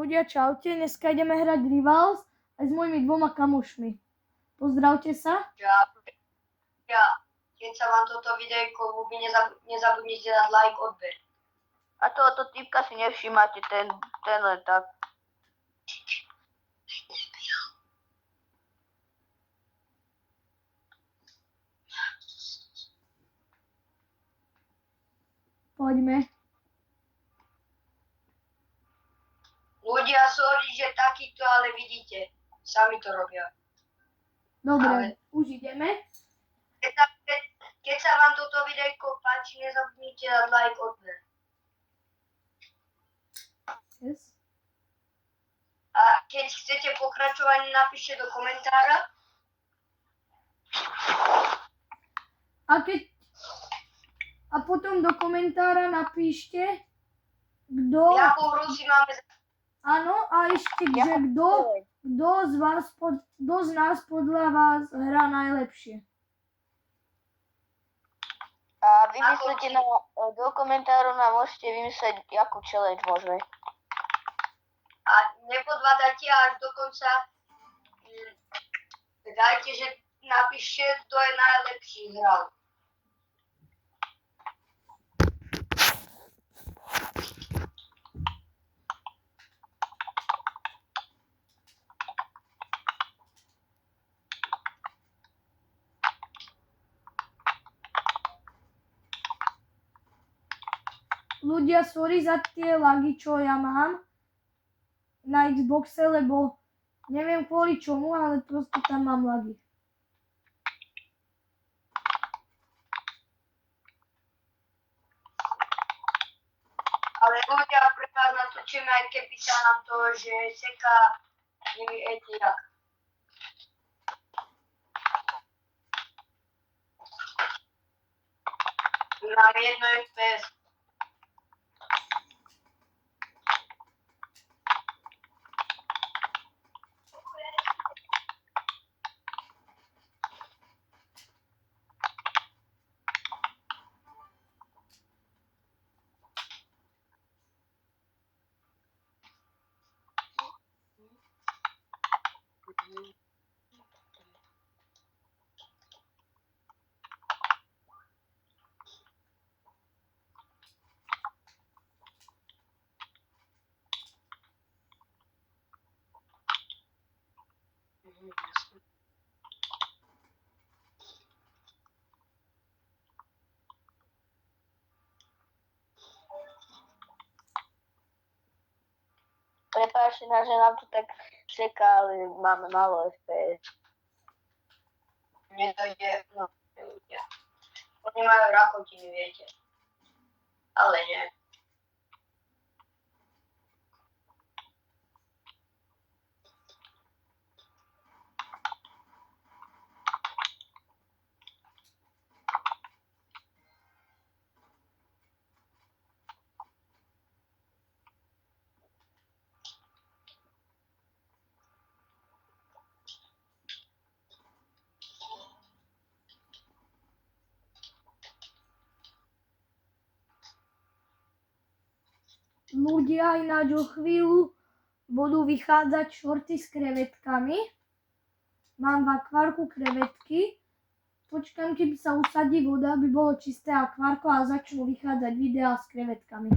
Ľudia, čaute, dneska ideme hrať Rivals aj s mojimi 2 kamošmi. Pozdravte sa. Keď sa vám toto videjko ľúbi, nezabudnite dať like, odber. A tohoto typka si nevšímate, ten len tak. Poďme. Ľudia, sorry, že takýto, ale vidíte, sami to robia. Dobre, už ideme. Keď sa vám toto videjko páči, nezabudnite dať like, odber. Yes. A keď chcete pokračovať, napíšte do komentára. A potom do komentára napíšte, kto... Jakú hru si máme... Áno, a ešte, že kto z nás podľa vás hrá najlepšie. A vymyslite do komentárov nám môžete vymyslieť, akú challenge môžeme. A nepodvádajte až do konca. Dajte, že napíšte, kto je najlepší hral. Ľudia, sorry za tie lagy, čo ja mám na Xboxe, lebo neviem kvôli čomu, ale proste tam mám lagy. Ale ľudia, pre vás natočíme, aj keby sa nám to, že seká, neviete jak. Mám 1 FPS. Prepáčte nás, že nám to tak seká, ale máme málo FPS. Nedojde, no, ľudia. Oni majú rakotiny, viete. Ale nie. Ľudia, ináč o chvíľu budú vychádzať šorty s krevetkami. Mám v akvárku krevetky. Počkám, keby sa usadí voda, aby bolo čisté akvárko a začnú vychádzať videá s krevetkami.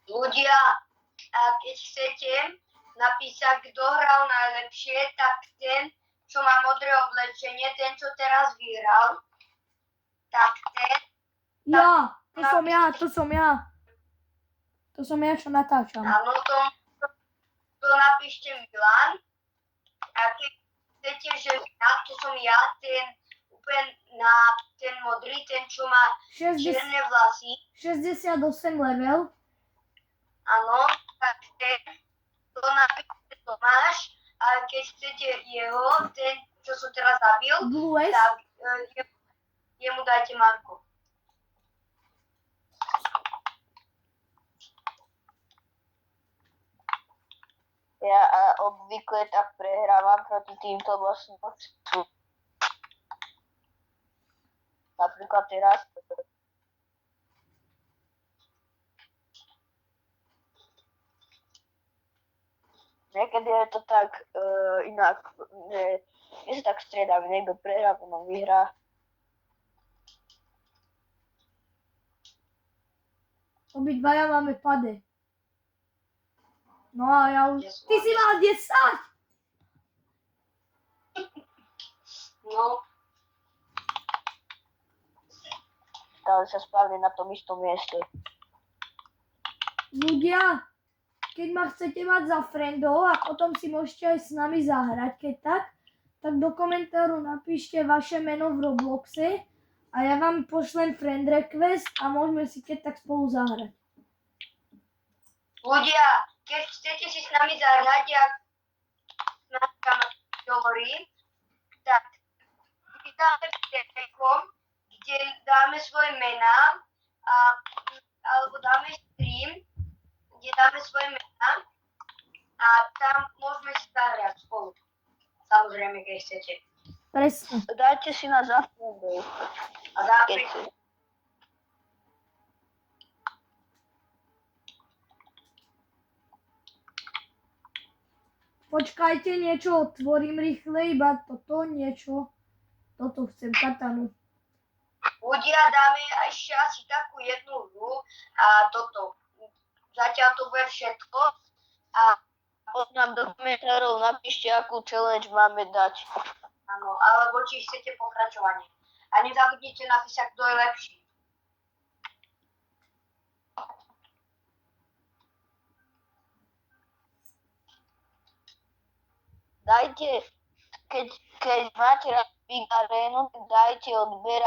Ľudia, a keď chcete napísať, kto hral najlepšie, tak ten, čo má modré oblečenie, ten, čo teraz vyhral, tak ten... Ja, to som ja, čo natáčam. Áno, to napíšte Milan. A keď chcete, že vyhrál, to som ja, ten úplne na ten modrý, ten čo má 60, čierne vlasy. 68 level. Áno, tak to napíšte Tomáš a keď chcete jeho, ten čo som teraz zabil, Blue S. tak jemu dajte Marko. Ja obvykle tak prehrávam proti týmto bossom. Napríklad teraz. Niekedy je to tak inak, že my sa tak striedame, niekto prehrá, potom vyhrá. Obidvaja máme pade. No a ja už... Ty si mal 10! No, Stále sa spávne na tom istom mieste. Ľudia, keď ma chcete mať za friendov a potom si môžete aj s nami zahrať, keď tak do komentáru napíšte vaše meno v Robloxe a ja vám pošlem friend request a môžeme si keď tak spolu zahrať. ľudia, keď chcete si s nami zahrať, jak náš kamarát hovorí, tak vydáme telekom, kde dáme svoje mená alebo dáme stream, kde dáme svoje mená a tam môžeme si zahrať spolu. Samozrejme, keď chcete. Presne. Dajte si nás za friendov. A dáme Keď si. Počkajte, niečo otvorím rýchle, iba toto chcem, katanu. ľudia, dáme ešte asi takú jednu hru a toto. Zatiaľ to bude všetko a Potom nám do komentárov napíšte, akú challenge máme dať. áno, alebo či chcete pokračovanie. A nezabudnite napísať, kto je lepší. Dajte, keď máte rád Big Arenu, tak dajte odber,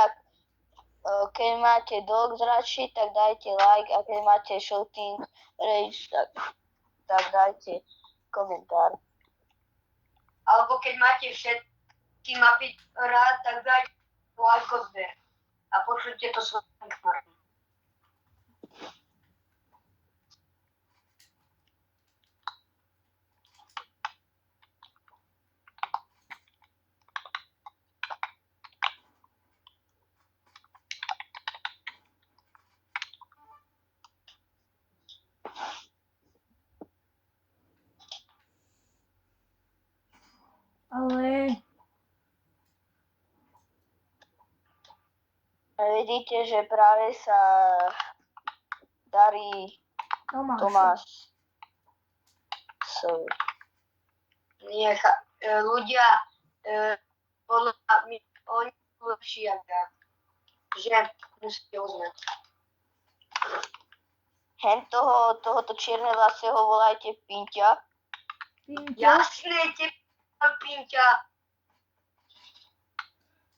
keď máte Dogs radšej, tak dajte like, a keď máte Shooting Rage, tak dajte komentár. Alebo keď máte všetky mapy rád, tak dajte like odber. A pošlite to svojim kamarátom. Ale Vidíte, že práve sa darí Tomáš. Nie, ľudia, podľa mňa, oni sú lepší ako ja. Že musíte uznať. Hen tohoto čierne vlasého volajte Pinťa. Jasné, Pinťa.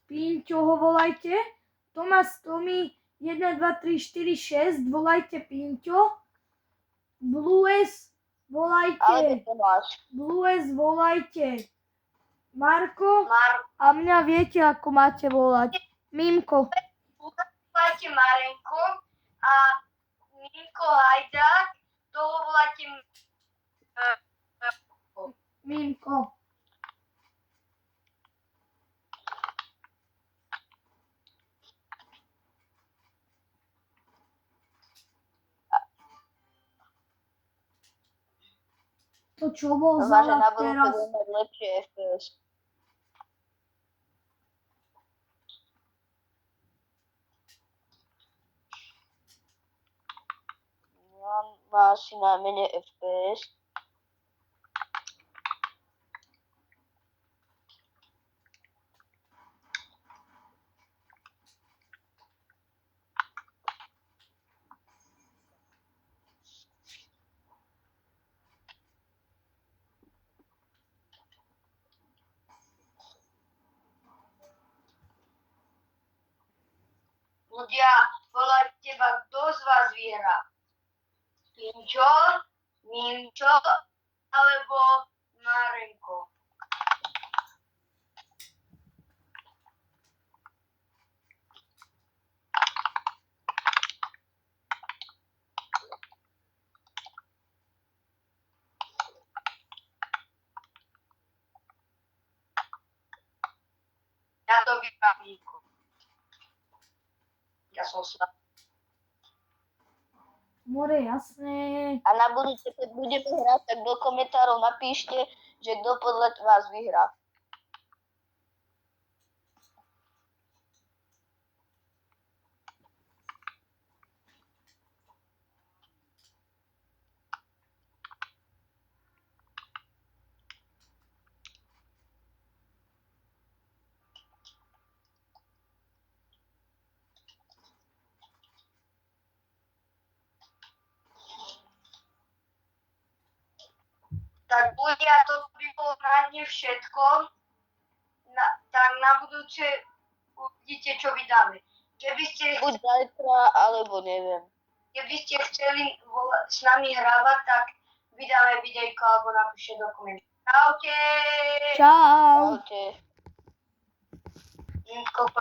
Pinťo ho volajte. Tomás, Tomi, 1, 2, 3, 4, 6, volajte Pinťo. Blues, Alebo volajte. Tomáš. Blues, volajte. Marko. A mňa viete, ako máte volať. Mimko. Volajte Marenko a Mimko Hajdák, toho voláte Mimko. To čo bol za Vážne na lag budúce teraz? budeme mať lepšie FPS. Má asi najmenej FPS. ľudia volať teba, kto z vás vyhrá. Pinčo, Minčo alebo Marenko. Ja to vyhrám, Niko. Ja som slabý. More, jasné. A na budúce, keď budeme hrať, tak do komentárov napíšte, že kto podľa vás vyhrá. Tak ľudia, to by bolo na dne všetko. Tak na budúce uvidíte, čo vydáme. Buď zajtra, alebo neviem. Keby ste chceli s nami hrávať, tak vydáme videjko alebo napíšte dokument. Čaute! Čau. Čaute. Inko,